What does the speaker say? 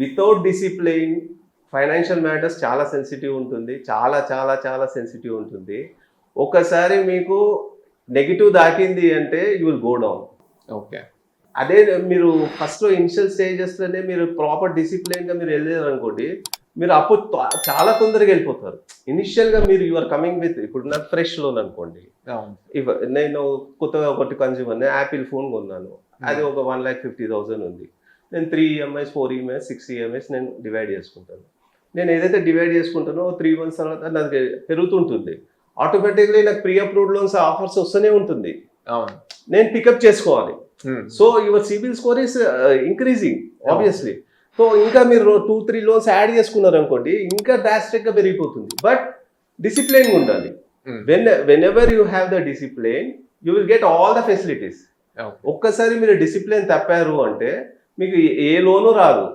Without discipline financial matters చాలా sensitive ఉంటుంది, చాలా చాలా చాలా సెన్సిటివ్ ఉంటుంది. ఒకసారి మీకు నెగిటివ్ దాకింది అంటే you will go down. Okay. అదే మీరు ఫస్ట్ ఇనిషియల్ స్టేజెస్లోనే మీరు ప్రాపర్ డిసిప్లిన్గా మీరు వెళ్ళారు అనుకోండి, మీరు అప్పుడు చాలా తొందరగా వెళ్ళిపోతారు. ఇనిషియల్గా మీరు యూఆర్ కమింగ్ విత్, ఇప్పుడు నాకు ఫ్రెష్ లోన్ అనుకోండి, నేను కొత్తగా ఒకటి కన్జ్యూమర్ యాపిల్ ఫోన్ కొన్నాను, అది ఒక 1,50,000 ఉంది. నేను 3 EMIs 4 EMIs 6 EMIs నేను డివైడ్ చేసుకుంటాను. నేను ఏదైతే డివైడ్ చేసుకుంటానో 3 months తర్వాత నాకు పెరుగుతుంటుంది. ఆటోమేటిక్లీ నాకు ప్రీ అప్రూవ్డ్ లోన్స్ ఆఫర్స్ వస్తూనే ఉంటుంది, నేను పికప్ చేసుకోవాలి. So your CIBIL score is increasing obviously. So ఇంకా మీరు 2-3 లోన్స్ యాడ్ చేసుకున్నారు అనుకోండి, ఇంకా డ్రాస్టిక్గా పెరిగిపోతుంది. బట్ డిసిప్లైన్ ఉండాలి. When ever you have the discipline you will get all the facilities. ఒక్కసారి మీరు డిసిప్లైన్ తప్పారు అంటే మీకు ఏ లోను రాదు.